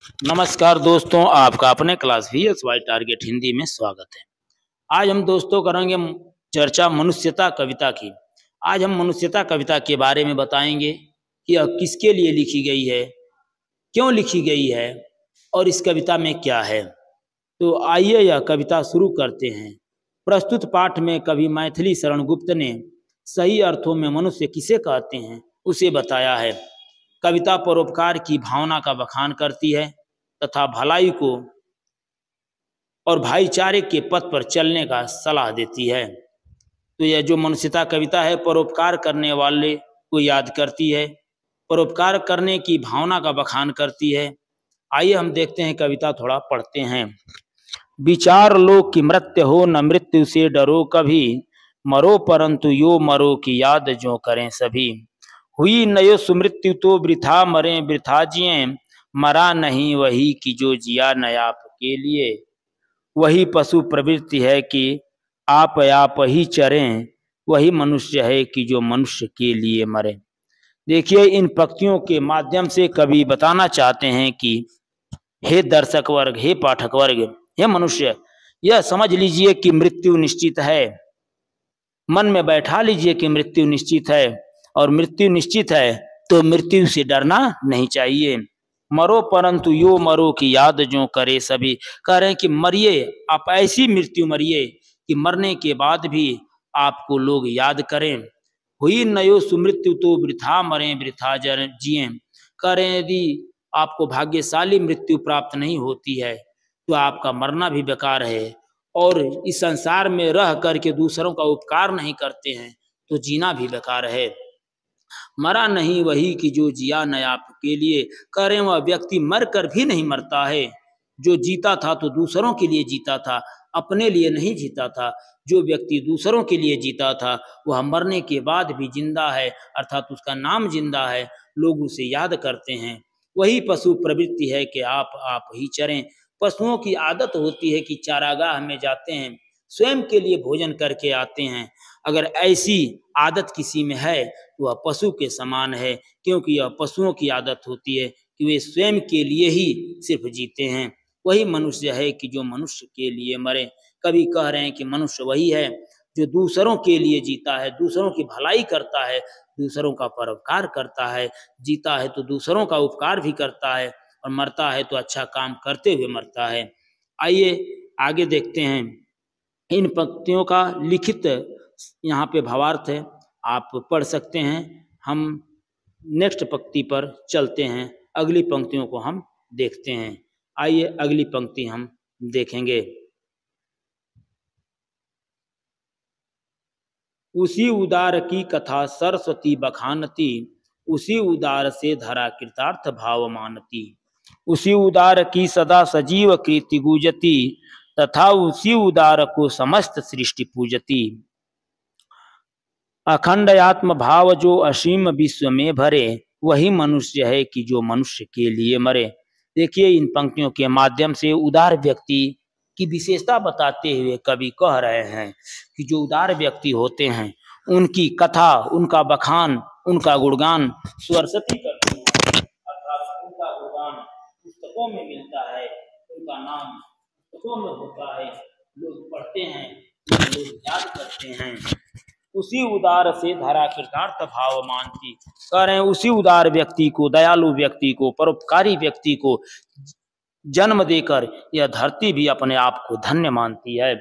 नमस्कार दोस्तों, आपका अपने क्लास VSY टारगेट हिंदी में स्वागत है। आज हम दोस्तों करेंगे चर्चा मनुष्यता कविता की। आज हम मनुष्यता कविता के बारे में बताएंगे कि यह किसके लिए लिखी गई है, क्यों लिखी गई है और इस कविता में क्या है। तो आइए यह कविता शुरू करते हैं। प्रस्तुत पाठ में कवि मैथिली शरण गुप्त ने सही अर्थों में मनुष्य किसे कहते हैं उसे बताया है। कविता परोपकार की भावना का बखान करती है तथा भलाई को और भाईचारे के पथ पर चलने का सलाह देती है। तो यह जो मनुष्यता कविता है परोपकार करने वाले को याद करती है, परोपकार करने की भावना का बखान करती है। आइए हम देखते हैं, कविता थोड़ा पढ़ते हैं। विचार लो कि मृत्यु हो न मृत्यु से डरो कभी, मरो परंतु यो मरो की याद जो करें सभी। हुई नयो सुमृत्यु तो वृथा मरे वृथा जिए, मरा नहीं वही कि जो जिया न आपके लिए। वही पशु प्रवृत्ति है कि आप ही चरें, वही मनुष्य है कि जो मनुष्य के लिए मरे। देखिए, इन पंक्तियों के माध्यम से कवि बताना चाहते हैं कि हे दर्शक वर्ग, हे पाठक वर्ग, हे मनुष्य, यह समझ लीजिए कि मृत्यु निश्चित है। मन में बैठा लीजिए कि मृत्यु निश्चित है, और मृत्यु निश्चित है तो मृत्यु से डरना नहीं चाहिए। मरो परंतु यो मरो की याद जो करे सभी। कह रहे हैं कि मरिए, आप ऐसी मृत्यु मरिए कि मरने के बाद भी आपको लोग याद करें। हुई नयो सुमृत्यु तो वृथा मरे वृथा जिए। कह रहे हैं यदि आपको भाग्यशाली मृत्यु प्राप्त नहीं होती है तो आपका मरना भी बेकार है, और इस संसार में रह करके दूसरों का उपकार नहीं करते हैं तो जीना भी बेकार है। मरा नहीं वही कि जो जिया न आपके लिए। कह रहे वह व्यक्ति मर कर भी नहीं मरता है। जो जीता था तो दूसरों के लिए जीता था, अपने लिए नहीं जीता था। जो व्यक्ति दूसरों के लिए जीता था वह मरने के बाद भी जिंदा है, अर्थात उसका नाम जिंदा है, लोग उसे याद करते हैं। वही पशु प्रवृत्ति है कि आप ही चरें। पशुओं की आदत होती है कि चारागाह में जाते हैं, स्वयं के लिए भोजन करके आते हैं। अगर ऐसी आदत किसी में है तो वह पशु के समान है, क्योंकि यह पशुओं की आदत होती है कि वे स्वयं के लिए ही सिर्फ जीते हैं। वही मनुष्य है कि जो मनुष्य के लिए मरे। कवि कह रहे हैं कि मनुष्य वही है जो दूसरों के लिए जीता है, दूसरों की भलाई करता है, दूसरों का परोपकार करता है। जीता है तो दूसरों का उपकार भी करता है, और मरता है तो अच्छा काम करते हुए मरता है। आइए आगे देखते हैं। इन पंक्तियों का लिखित यहाँ पे भावार्थ है, आप पढ़ सकते हैं। हम नेक्स्ट पंक्ति पर चलते हैं, अगली पंक्तियों को हम देखते हैं। आइए अगली पंक्ति हम देखेंगे। उसी उदार की कथा सरस्वती बखानती, उसी उदार से धरा कृतार्थ भाव मानती। उसी उदार की सदा सजीव कीर्ति गूंजती, तथा उसी उदार को समस्त सृष्टि पूजती। अखंड आत्म भाव जो असीम विश्व में भरे, वही मनुष्य है कि जो मनुष्य के लिए मरे। देखिए, इन पंक्तियों के माध्यम से उदार व्यक्ति की विशेषता बताते हुए कवि कह रहे हैं कि जो उदार व्यक्ति होते हैं उनकी कथा, उनका बखान, उनका गुणगान सरस्वती करती है, अर्थात उनका गुणगान पुस्तकों में मिलता है, उनका नाम पुस्तकों में होता है, लोग पढ़ते हैं, लोग याद करते हैं। उसी उदार से धरा कृतार्थ भाव मानती। कह रहे हैं उसी उदार व्यक्ति को, दयालु व्यक्ति को, परोपकारी व्यक्ति को जन्म देकर यह धरती भी अपने आप को धन्य मानती है।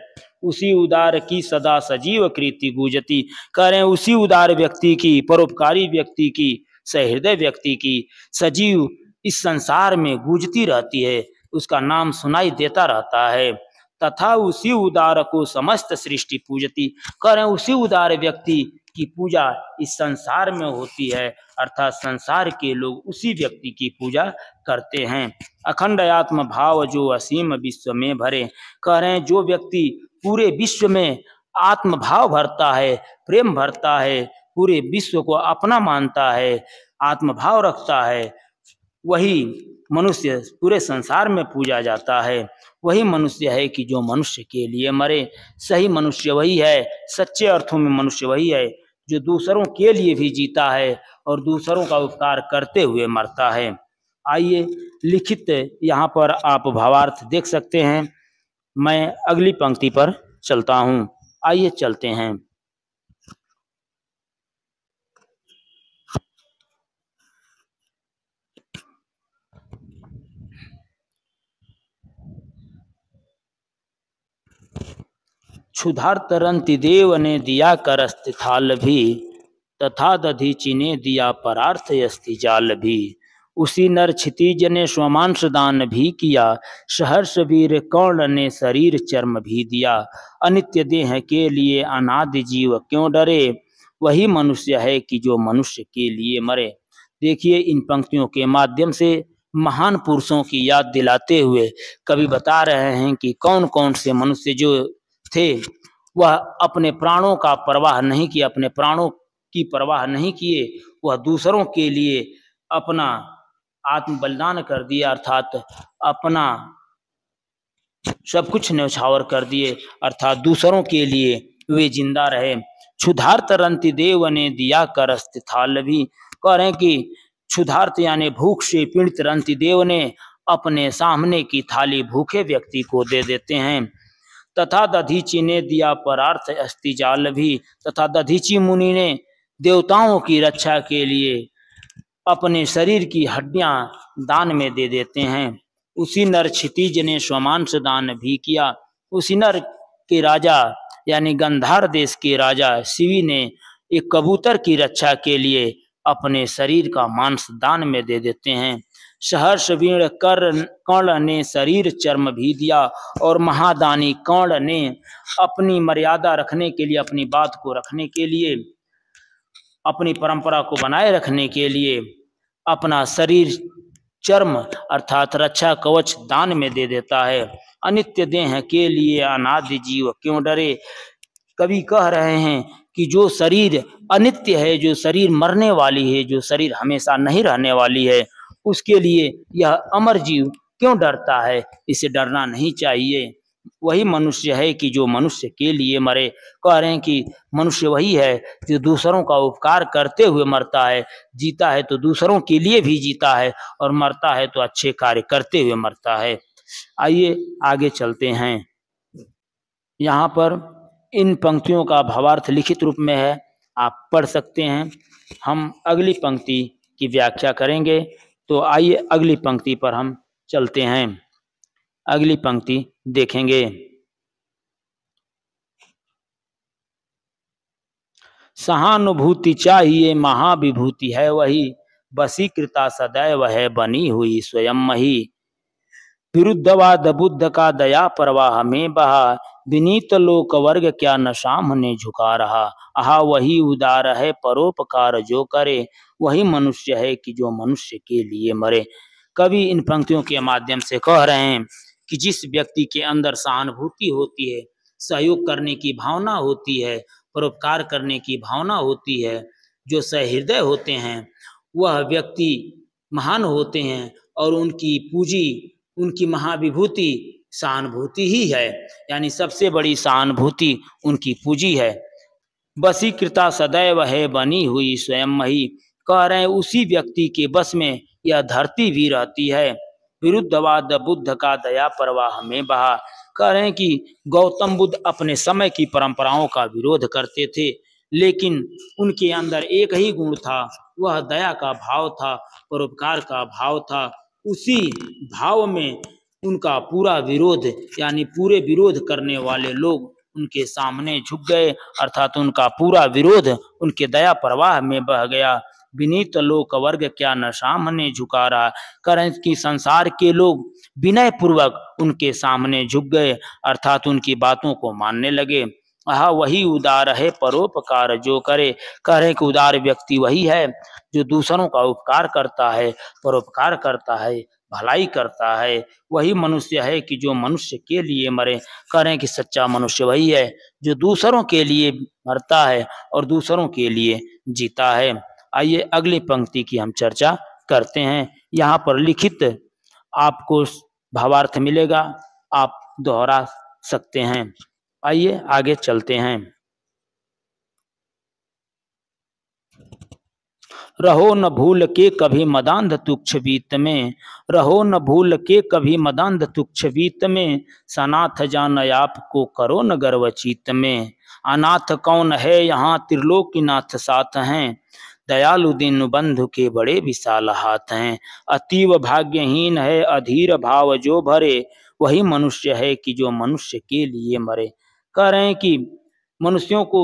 उसी उदार की सदा सजीव कीर्ति गूंजती। कह रहे हैं उसी उदार व्यक्ति की, परोपकारी व्यक्ति की, सहृदय व्यक्ति की सजीव इस संसार में गूंजती रहती है, उसका नाम सुनाई देता रहता है। तथा उसी उदार को समस्त सृष्टि पूजती। कह रहे हैं उसी उदार व्यक्ति की पूजा इस संसार में होती है, अर्थात संसार के लोग उसी व्यक्ति की पूजा करते हैं। अखंड आत्म भाव जो असीम विश्व में भरे। कह रहे हैं जो व्यक्ति पूरे विश्व में आत्म भाव भरता है, प्रेम भरता है, पूरे विश्व को अपना मानता है, आत्म भाव रखता है, वही मनुष्य पूरे संसार में पूजा जाता है। वही मनुष्य है कि जो मनुष्य के लिए मरे। सही मनुष्य वही है, सच्चे अर्थों में मनुष्य वही है जो दूसरों के लिए भी जीता है और दूसरों का उपकार करते हुए मरता है। आइए लिखित यहाँ पर आप भावार्थ देख सकते हैं। मैं अगली पंक्ति पर चलता हूँ। आइए चलते हैं। क्षुधार तरंति देव ने दिया करस्त थाल भी, तथा दधीचि ने दिया परार्थ अस्ति जाल भी। उसी नर क्षितिज ने स्वमांस दान भी किया, सहर्ष वीर कर्ण ने शरीर चर्म भी दिया। अनित्य देह के लिए अनादि जीव क्यों डरे, वही मनुष्य है कि जो मनुष्य के लिए मरे। देखिए, इन पंक्तियों के माध्यम से महान पुरुषों की याद दिलाते हुए कवि बता रहे हैं कि कौन कौन से मनुष्य जो थे वह अपने प्राणों का परवाह नहीं किया, अपने प्राणों की परवाह नहीं किए, वह दूसरों के लिए अपना आत्म बलिदान कर दिया, अर्थात अपना सब कुछ न्यौछावर कर दिए, अर्थात दूसरों के लिए वे जिंदा रहे। क्षुधार्त रंति देव ने दिया करस्त थाल भी, कह रहे हैं कि क्षुधार्त यानी भूख से पीड़ित रंति देव ने अपने सामने की थाली भूखे व्यक्ति को दे देते हैं। तथा दधीचि ने दिया परार्थ अस्ति जाल भी, तथा दधीचि मुनि ने देवताओं की रक्षा के लिए अपने शरीर की हड्डियां दान में दे देते हैं। उसी नर क्षितिज ने स्वमांस दान भी किया। उसी नर के राजा यानी गंधार देश के राजा शिवी ने एक कबूतर की रक्षा के लिए अपने शरीर का मांस दान में दे देते हैं। सहर्ष वीर कर्ण ने शरीर चर्म भी दिया, और महादानी कर्ण ने अपनी मर्यादा रखने के लिए, अपनी बात को रखने के लिए, अपनी परंपरा को बनाए रखने के लिए अपना शरीर चर्म अर्थात रक्षा कवच दान में दे देता है। अनित्य देह के लिए अनादि जीव क्यों डरे। कवि कह रहे हैं कि जो शरीर अनित्य है, जो शरीर मरने वाली है, जो शरीर हमेशा नहीं रहने वाली है, उसके लिए यह अमर जीव क्यों डरता है। इसे डरना नहीं चाहिए। वही मनुष्य है कि जो मनुष्य के लिए मरे। कह रहे हैं कि मनुष्य वही है जो दूसरों का उपकार करते हुए मरता है। जीता है तो दूसरों के लिए भी जीता है, और मरता है तो अच्छे कार्य करते हुए मरता है। आइए आगे चलते हैं। यहाँ पर इन पंक्तियों का भावार्थ लिखित रूप में है, आप पढ़ सकते हैं। हम अगली पंक्ति की व्याख्या करेंगे। तो आइए अगली पंक्ति पर हम चलते हैं। अगली पंक्ति देखेंगे। सहानुभूति चाहिए महाविभूति है वही, वशीकृता सदैव है बनी हुई स्वयं मही। विरुद्धवाद बुद्ध का दया प्रवाह में बहा, विनीत लोक वर्ग क्या न सामने झुका रहा। आहा वही उदार है परोपकार जो करे, वही मनुष्य है कि जो मनुष्य के लिए मरे। कवि इन पंक्तियों के माध्यम से कह रहे हैं कि जिस व्यक्ति के अंदर सहानुभूति होती है, सहयोग करने की भावना होती है, परोपकार करने की भावना होती है, जो सहृदय होते हैं, वह व्यक्ति महान होते हैं, और उनकी पूंजी, उनकी महाविभूति सहानुभूति ही है। यानी सबसे बड़ी सहानुभूति उनकी पूंजी है। वशीकृता सदैव है बनी हुई स्वयं मही। कह रहे हैं उसी व्यक्ति के बस में यह धरती भी रहती है। विरुद्धवाद बुद्ध का दया प्रवाह में बहा। कह रहे हैं कि गौतम बुद्ध अपने समय की परंपराओं का विरोध करते थे, लेकिन उनके अंदर एक ही गुण था, वह दया का भाव था, परोपकार का भाव था। उसी भाव में उनका पूरा विरोध, यानी पूरे विरोध करने वाले लोग उनके सामने झुक गए, अर्थात उनका पूरा विरोध उनके दया प्रवाह में बह गया। विनीत लोक वर्ग क्या न सामने झुका रहा। करें कि संसार के लोग विनय पूर्वक उनके सामने झुक गए, अर्थात उनकी बातों को मानने लगे। आह वही उदार है परोपकार जो करे। कह रहे कि उदार व्यक्ति वही है जो दूसरों का उपकार करता है, परोपकार करता है, भलाई करता है। वही मनुष्य है कि जो मनुष्य के लिए मरे। कह रहे हैं कि सच्चा मनुष्य वही है जो दूसरों के लिए मरता है और दूसरों के लिए जीता है। आइए अगली पंक्ति की हम चर्चा करते हैं। यहाँ पर लिखित आपको भावार्थ मिलेगा, आप दोहरा सकते हैं। आइए आगे चलते हैं। रहो न भूल के कभी मदांध तुक्ष बीत में, रहो न भूल के कभी मदांध तुक्ष बीत में, सनाथ जान आपको करो न गर्व चीत में। अनाथ कौन है यहाँ त्रिलोकीनाथ साथ हैं, दयालु दीन बंधु के बड़े विशाल हाथ हैं। अतीव भाग्यहीन है अधीर भाव जो भरे, वही मनुष्य है कि जो मनुष्य के लिए मरे। कह रहे हैं कि मनुष्यों को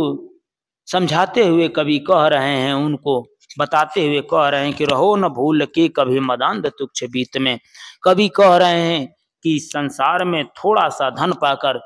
समझाते हुए कवि कह रहे हैं, उनको बताते हुए कह रहे हैं कि रहो न भूल के कभी मदांध तुक्ष बीत में। कवि कह रहे हैं कि संसार में थोड़ा सा धन पाकर,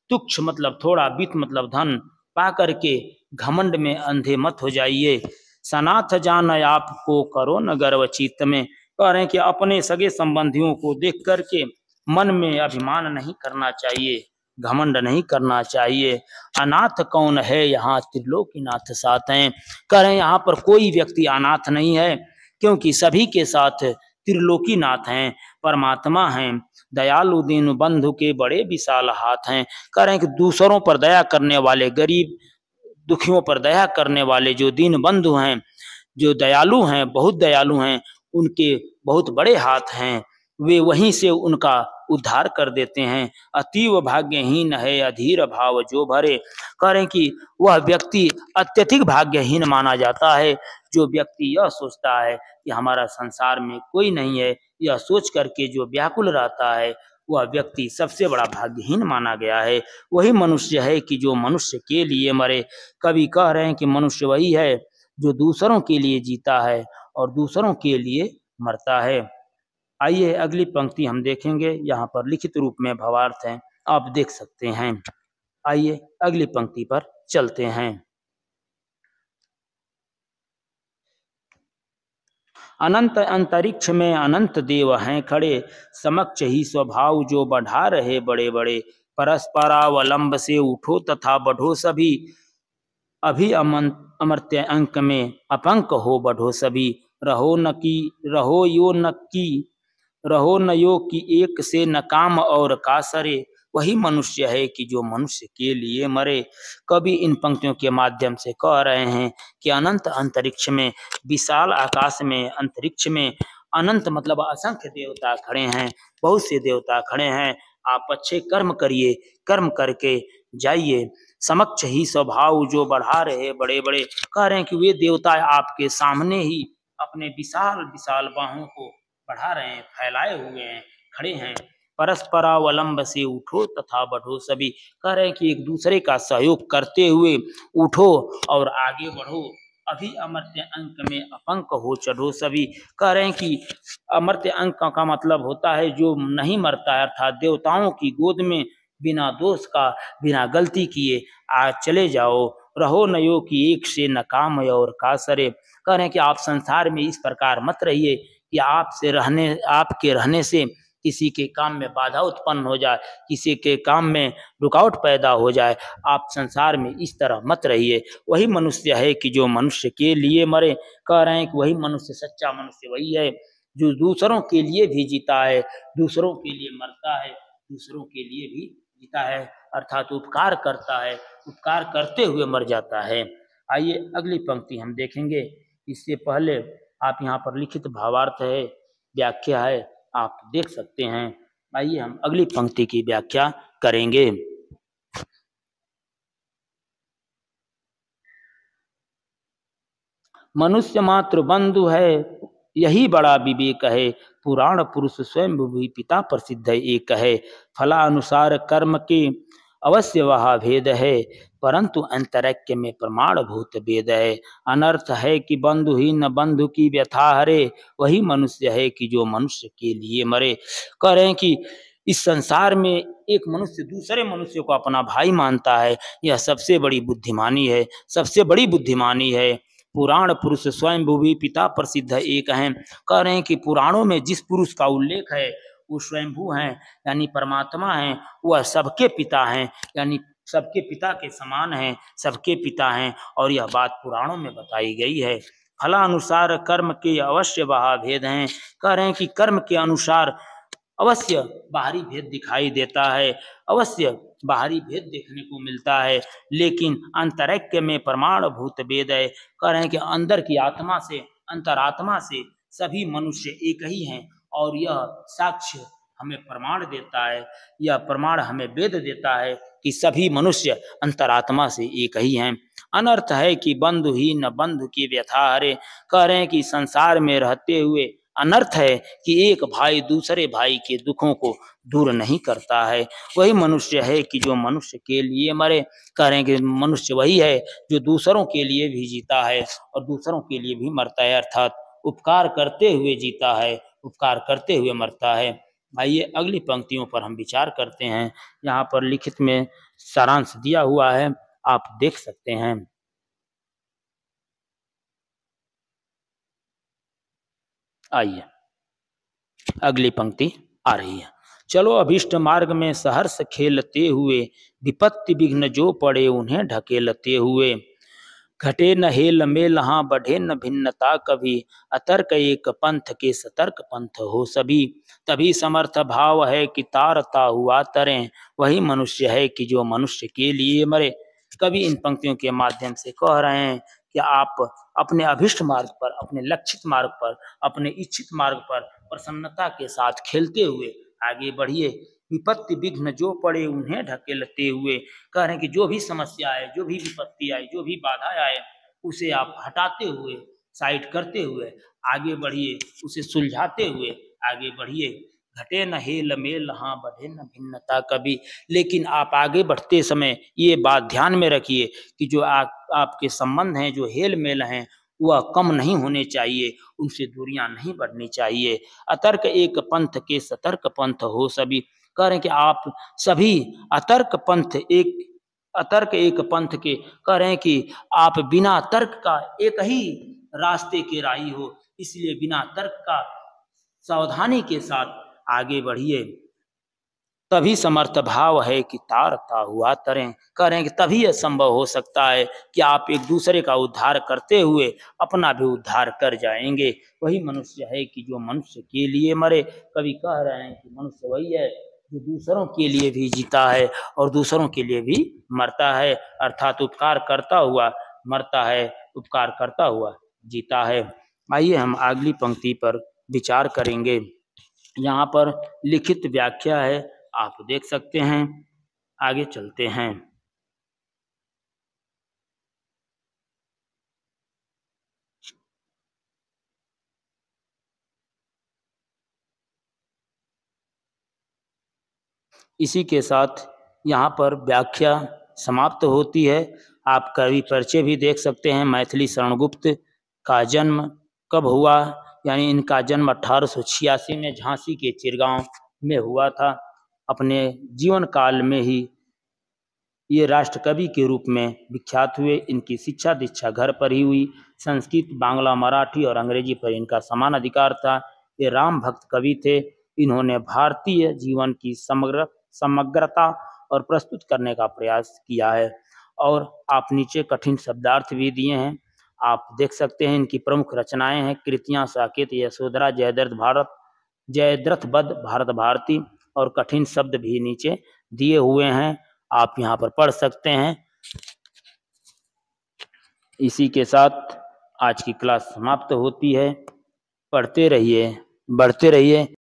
तुक्ष मतलब थोड़ा, बीत मतलब धन पाकर के घमंड में अंधे मत हो जाइए। सनाथ जान आपको करो न गर्व चित्त में। कह रहे हैं कि अपने सगे संबंधियों को देख करके मन में अभिमान नहीं करना चाहिए, घमंड नहीं करना चाहिए। अनाथ कौन है यहाँ त्रिलोकीनाथ साथ हैं। कह रहे हैं यहाँ पर कोई व्यक्ति अनाथ नहीं है, क्योंकि सभी के साथ त्रिलोकीनाथ हैं, परमात्मा हैं। दयालु दीन बंधु के बड़े विशाल हाथ हैं। कह रहे हैं कि दूसरों पर दया करने वाले, गरीब दुखियों पर दया करने वाले जो दीन बंधु हैं, जो दयालु हैं, बहुत दयालु हैं, उनके बहुत बड़े हाथ हैं, वे वहीं से उनका उद्धार कर देते हैं। अतीव भाग्यहीन है अधीर भाव जो भरे। कह रहे हैं कि वह व्यक्ति अत्यधिक भाग्यहीन माना जाता है जो व्यक्ति यह सोचता है कि हमारा संसार में कोई नहीं है, यह सोच करके जो व्याकुल रहता है, वह व्यक्ति सबसे बड़ा भाग्यहीन माना गया है। वही मनुष्य है कि जो मनुष्य के लिए मरे। कवि कह रहे हैं कि मनुष्य वही है जो दूसरों के लिए जीता है और दूसरों के लिए मरता है। आइए अगली पंक्ति हम देखेंगे, यहाँ पर लिखित रूप में भावार्थ है, आप देख सकते हैं। आइए अगली पंक्ति पर चलते हैं। अनंत अंतरिक्ष में अनंत देव हैं खड़े, समक्ष ही स्वभाव जो बढ़ा रहे बड़े बड़े। परस्परावलंब से उठो तथा बढ़ो सभी, अभी अमर्त्य अंक में अपंक हो बढ़ो सभी। रहो न की रहो यो न की रहो न यो कि एक से न काम और कासरे, वही मनुष्य है कि जो मनुष्य के लिए मरे। कवि इन पंक्तियों के माध्यम से कह रहे हैं कि अनंत अंतरिक्ष में, विशाल आकाश में, अंतरिक्ष में अनंत मतलब असंख्य देवता खड़े हैं, बहुत से देवता खड़े हैं। आप अच्छे कर्म करिए, कर्म करके जाइए। समक्ष ही स्वभाव जो बढ़ा रहे बड़े बड़े। कह रहे हैं कि वे देवता आपके सामने ही अपने विशाल विशाल बाहों को बढ़ा रहे हैं, फैलाए हुए हैं, खड़े हैं। परस्परावलंब से उठो तथा बढ़ो सभी। कह रहे हैं कि एक दूसरे का सहयोग करते हुए उठो और आगे बढ़ो। अभी अमर्त्य अंक में अपंक हो चढ़ो सभी। कह रहे हैं कि अमर्त्य अंक का मतलब होता है जो नहीं मरता है, अर्थात देवताओं की गोद में बिना दोष का, बिना गलती किए आज चले जाओ। रहो नयो कि एक से न काम और कासरे। कह रहे हैं कि आप संसार में इस प्रकार मत रहिए कि आपके रहने से किसी के काम में बाधा उत्पन्न हो जाए, किसी के काम में रुकावट पैदा हो जाए। आप संसार में इस तरह मत रहिए। वही मनुष्य है कि जो मनुष्य के लिए मरे। कह रहे हैं कि वही मनुष्य, सच्चा मनुष्य वही है जो दूसरों के लिए भी जीता है, दूसरों के लिए मरता है, दूसरों के लिए भी जीता है, अर्थात उपकार करता है, उपकार करते हुए मर जाता है। आइए अगली पंक्ति हम देखेंगे। इससे पहले आप यहाँ पर लिखित भावार्थ है, व्याख्या है, आप देख सकते हैं। आइए हम अगली पंक्ति की व्याख्या करेंगे। मनुष्य मात्र बंधु है, यही बड़ा विवेक है। पुराण पुरुष स्वयं भी पिता प्रसिद्ध एक है। फलानुसार कर्म के अवश्य वह भेद है, परंतु अंतरैक्य में प्रमाण भूत भेद है। अनर्थ है कि बंधु ही न बंधु की व्यथा हरे, वही मनुष्य है कि जो मनुष्य के लिए मरे। कह रहे हैं कि इस संसार में एक मनुष्य दूसरे मनुष्य को अपना भाई मानता है, यह सबसे बड़ी बुद्धिमानी है, सबसे बड़ी बुद्धिमानी है। पुराण पुरुष स्वयं भी पिता प्रसिद्ध एक हैं। कह रहे हैं कि पुराणों में जिस पुरुष का उल्लेख है वो स्वयंभू हैं, यानी परमात्मा हैं, वह सबके पिता हैं, यानी सबके पिता के समान हैं, सबके पिता हैं, और यह बात पुराणों में बताई गई है। फलानुसार कर्म के अवश्य वह भेद हैं। कह रहे हैं कि कर्म के अनुसार अवश्य बाहरी भेद दिखाई देता है, अवश्य बाहरी भेद देखने को मिलता है, लेकिन अंतरैक्य में प्रमाण भूत भेद है। कह रहे हैं कि अंदर की आत्मा से अंतरात्मा से सभी मनुष्य एक ही हैं और यह साक्ष्य हमें प्रमाण देता है, यह प्रमाण हमें वेद देता है कि सभी मनुष्य अंतरात्मा से एक ही हैं। अनर्थ है कि बंधु ही न बंधु की व्यथा हरे, कह रहे हैं कि संसार में रहते हुए अनर्थ है कि एक भाई दूसरे भाई के दुखों को दूर नहीं करता है। वही मनुष्य है कि जो मनुष्य के लिए मरे, कह रहे हैं कि मनुष्य वही है जो दूसरों के लिए भी जीता है और दूसरों के लिए भी मरता है, अर्थात उपकार करते हुए जीता है, उपकार करते हुए मरता है। आइए अगली पंक्तियों पर हम विचार करते हैं। यहाँ पर लिखित में सारांश दिया हुआ है, आप देख सकते हैं। आइए अगली पंक्ति आ रही है। चलो अभिष्ट मार्ग में सहर्ष खेलते हुए, विपत्ति विघ्न जो पड़े उन्हें ढकेलते हुए। घटे न हेल मेल हाँ बढ़े न भिन्नता कभी, अतर्क एक पंथ के सतर्क पंथ हो सभी। तभी समर्थ भाव है कि तारता हुआ तरें, वही मनुष्य है कि जो मनुष्य के लिए मरे। कवि इन पंक्तियों के माध्यम से कह रहे हैं कि आप अपने अभिष्ट मार्ग पर, अपने लक्षित मार्ग पर, अपने इच्छित मार्ग पर प्रसन्नता के साथ खेलते हुए आगे बढ़िए। विपत्ति विघ्न जो पड़े उन्हें ढकेलते हुए, कह रहे हैं कि जो भी समस्या आए, जो भी विपत्ति आए, जो भी बाधा आए, उसे आप हटाते हुए, साइड करते हुए आगे बढ़िए, उसे सुलझाते हुए आगे बढ़िए। घटे न हेल मेल हाँ बढ़े न भिन्नता कभी, लेकिन आप आगे बढ़ते समय ये बात ध्यान में रखिए कि जो आपके संबंध हैं, जो हेल मेल हैं, वह कम नहीं होने चाहिए, उनसे दूरियां नहीं बढ़नी चाहिए। अतर्क एक पंथ के सतर्क पंथ हो सभी, कह रहे हैं कि आप सभी अतर्क एक पंथ के, कह रहे हैं कि आप बिना तर्क का एक ही रास्ते के राही हो, इसलिए बिना तर्क का सावधानी के साथ आगे बढ़िए। तभी समर्थ भाव है कि तारता हुआ तरें, कह रहे हैं कि तभी यह संभव हो सकता है कि आप एक दूसरे का उद्धार करते हुए अपना भी उद्धार कर जाएंगे। वही मनुष्य है कि जो मनुष्य के लिए मरे। कवि कह रहे हैं कि मनुष्य वही है जो दूसरों के लिए भी जीता है और दूसरों के लिए भी मरता है, अर्थात उपकार करता हुआ मरता है, उपकार करता हुआ जीता है। आइए हम अगली पंक्ति पर विचार करेंगे। यहाँ पर लिखित व्याख्या है, आप देख सकते हैं। आगे चलते हैं। इसी के साथ यहाँ पर व्याख्या समाप्त होती है। आप कवि परिचय भी देख सकते हैं। मैथिली शरणगुप्त का जन्म कब हुआ, यानी इनका जन्म 1886 में झांसी के चिरगांव में हुआ था। अपने जीवन काल में ही ये राष्ट्र कवि के रूप में विख्यात हुए। इनकी शिक्षा दीक्षा घर पर ही हुई। संस्कृत, बांग्ला, मराठी और अंग्रेजी पर इनका समान अधिकार था। ये राम भक्त कवि थे। इन्होंने भारतीय जीवन की समग्रता और प्रस्तुत करने का प्रयास किया है। और आप नीचे कठिन शब्दार्थ भी दिए हैं, आप देख सकते हैं। इनकी प्रमुख रचनाएं हैं कृतियां साकेत, यशोधरा, जयद्रथ बध, भारत भारती, और कठिन शब्द भी नीचे दिए हुए हैं, आप यहाँ पर पढ़ सकते हैं। इसी के साथ आज की क्लास समाप्त होती है। पढ़ते रहिए, बढ़ते रहिए।